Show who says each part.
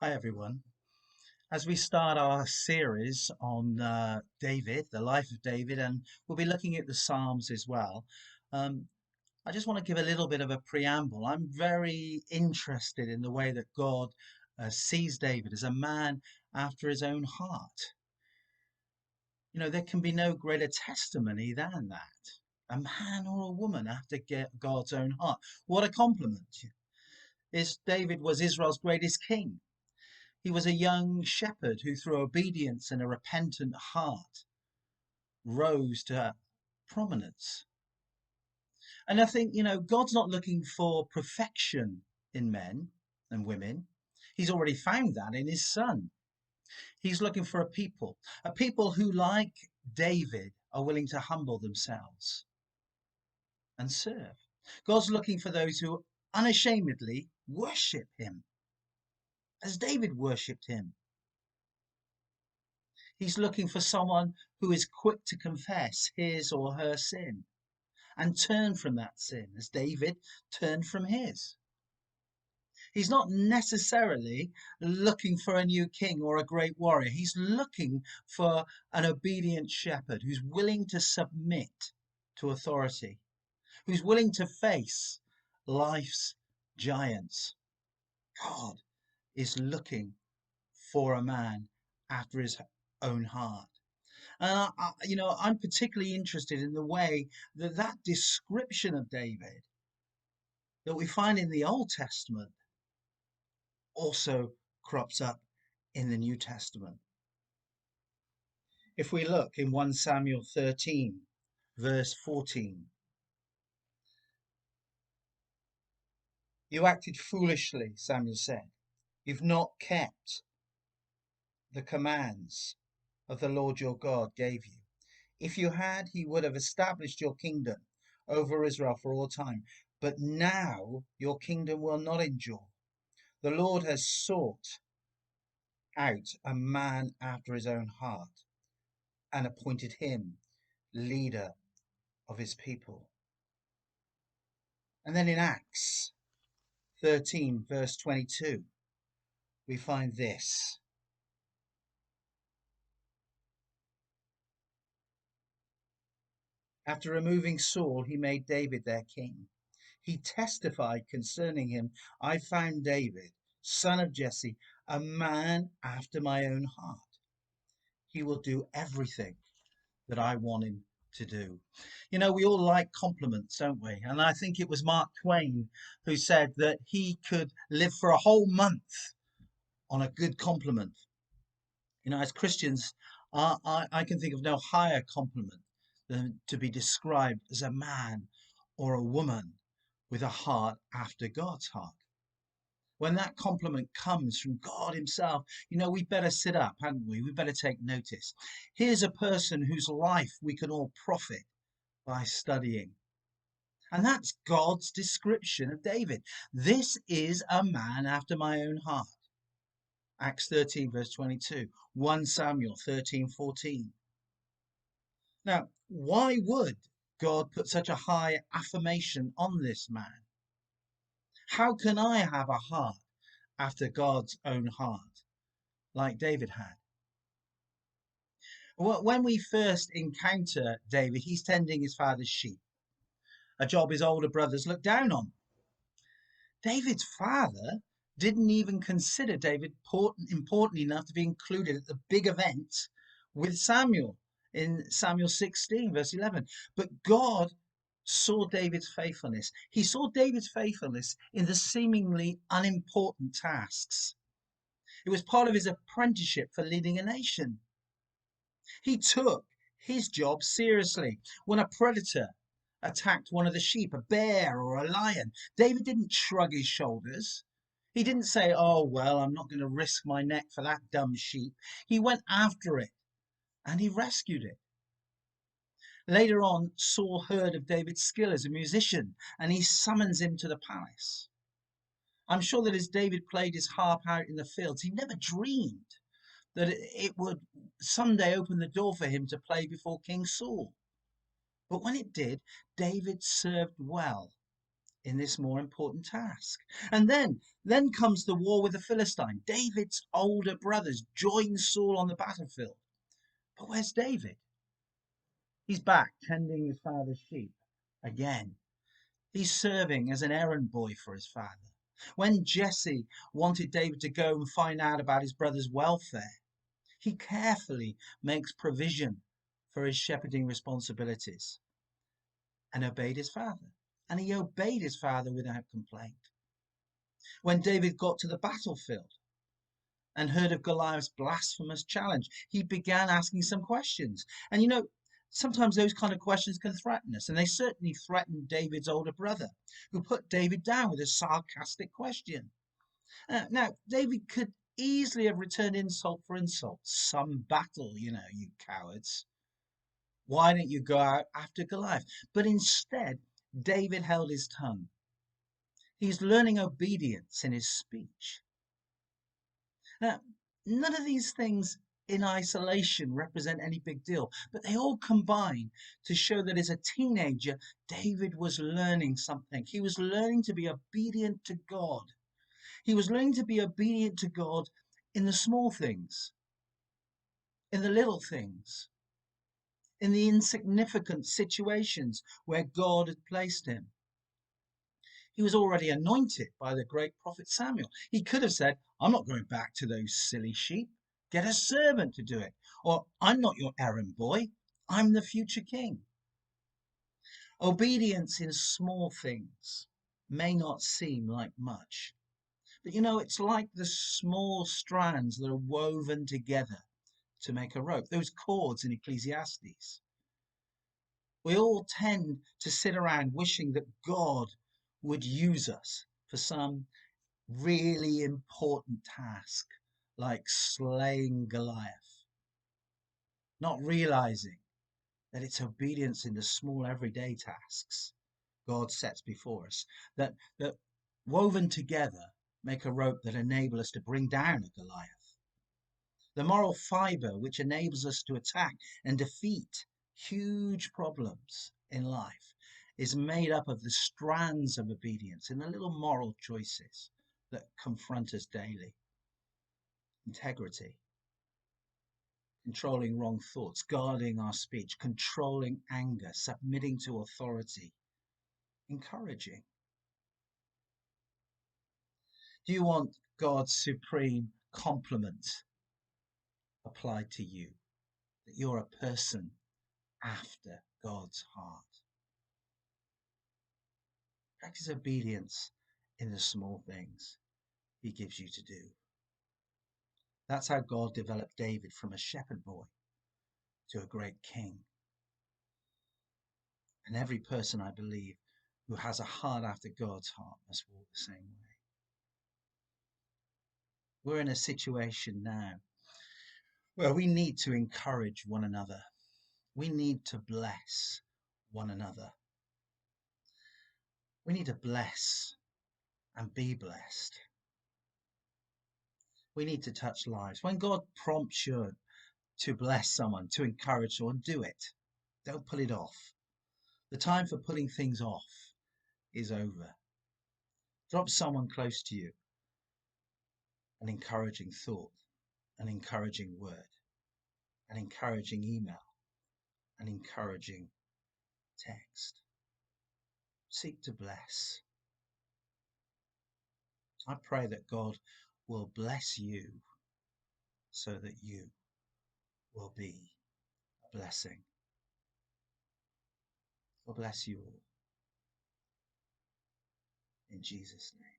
Speaker 1: Hi, everyone. As we start our series on David, the life of David, and we'll be looking at the Psalms as well, um, I just want to give a little bit of a preamble. I'm very interested in the way that God sees David as a man after his own heart. You know, there can be no greater testimony than that. A man or a woman after God's own heart. What a compliment. David was Israel's greatest king. He was a young shepherd who, through obedience and a repentant heart, rose to prominence. And I think, God's not looking for perfection in men and women. He's already found that in his son. He's looking for a people who, like David, are willing to humble themselves and serve. God's looking for those who unashamedly worship him as David worshipped him. He's looking for someone who is quick to confess his or her sin and turn from that sin as David turned from his. He's not necessarily looking for a new king or a great warrior. He's looking for an obedient shepherd who's willing to submit to authority, who's willing to face life's giants. God is looking for a man after his own heart. I'm particularly interested in the way that description of David that we find in the Old Testament also crops up in the New Testament. If we look in 1 Samuel 13, verse 14, "You acted foolishly," Samuel said. "You've not kept the commands of the Lord your God gave you. If you had, he would have established your kingdom over Israel for all time. But now your kingdom will not endure. The Lord has sought out a man after his own heart and appointed him leader of his people." And then in Acts 13, verse 22, we find this. "After removing Saul, he made David their king. He testified concerning him, 'I found David, son of Jesse, a man after my own heart. He will do everything that I want him to do.'" We all like compliments, don't we? And I think it was Mark Twain who said that he could live for a whole month on a good compliment. As Christians, I can think of no higher compliment than to be described as a man or a woman with a heart after God's heart. When that compliment comes from God himself, we better sit up, hadn't we? We better take notice. Here's a person whose life we can all profit by studying. And that's God's description of David. This is a man after my own heart. Acts 13, verse 22. 1 Samuel 13:14. Now, why would God put such a high affirmation on this man? How can I have a heart after God's own heart, like David had? Well, when we first encounter David, he's tending his father's sheep, a job his older brothers looked down on. David's father didn't even consider David important enough to be included at the big event with Samuel in Samuel 16, verse 11. But God saw David's faithfulness. He saw David's faithfulness in the seemingly unimportant tasks. It was part of his apprenticeship for leading a nation. He took his job seriously. When a predator attacked one of the sheep, a bear or a lion, David didn't shrug his shoulders. He didn't say, "Oh, well, I'm not going to risk my neck for that dumb sheep." He went after it and he rescued it. Later on, Saul heard of David's skill as a musician and he summons him to the palace. I'm sure that as David played his harp out in the fields, he never dreamed that it would someday open the door for him to play before King Saul. But when it did, David served well in this more important task. And then comes the war with the Philistine. David's older brothers join Saul on the battlefield. But where's David? He's back tending his father's sheep again. He's serving as an errand boy for his father. When Jesse wanted David to go and find out about his brother's welfare, he carefully makes provision for his shepherding responsibilities and obeyed his father. And he obeyed his father without complaint. When David got to the battlefield and heard of Goliath's blasphemous challenge, he began asking some questions. And sometimes those kind of questions can threaten us. And they certainly threatened David's older brother, who put David down with a sarcastic question. Now, David could easily have returned insult for insult. Some battle, you cowards. Why don't you go out after Goliath? But instead, David held his tongue. He's learning obedience in his speech. Now, none of these things in isolation represent any big deal, but they all combine to show that as a teenager, David was learning something. He was learning to be obedient to God. He was learning to be obedient to God in the small things, in the little things, in the insignificant situations where God had placed him. He was already anointed by the great prophet Samuel. He could have said, I'm not going back to those silly sheep. Get a servant to do it. Or, I'm not your errand boy. I'm the future king. Obedience in small things may not seem like much. But it's like the small strands that are woven together to make a rope, those cords in Ecclesiastes. We all tend to sit around wishing that God would use us for some really important task, like slaying Goliath, not realizing that it's obedience in the small everyday tasks God sets before us that woven together make a rope that enable us to bring down a Goliath. The moral fiber which enables us to attack and defeat huge problems in life is made up of the strands of obedience and the little moral choices that confront us daily. Integrity, controlling wrong thoughts, guarding our speech, controlling anger, submitting to authority, encouraging. Do you want God's supreme compliment applied to you? That you're a person after God's heart. Practice obedience in the small things he gives you to do. That's how God developed David from a shepherd boy to a great king. And every person, I believe, who has a heart after God's heart must walk the same way. We're in a situation now where we need to encourage one another. We need to bless one another. We need to bless and be blessed. We need to touch lives. When God prompts you to bless someone, to encourage someone, do it. Don't put it off. The time for putting things off is over. Drop someone close to you an encouraging thought, an encouraging word, an encouraging email, an encouraging text. Seek to bless. I pray that God will bless you so that you will be a blessing. God bless you all. In Jesus' name.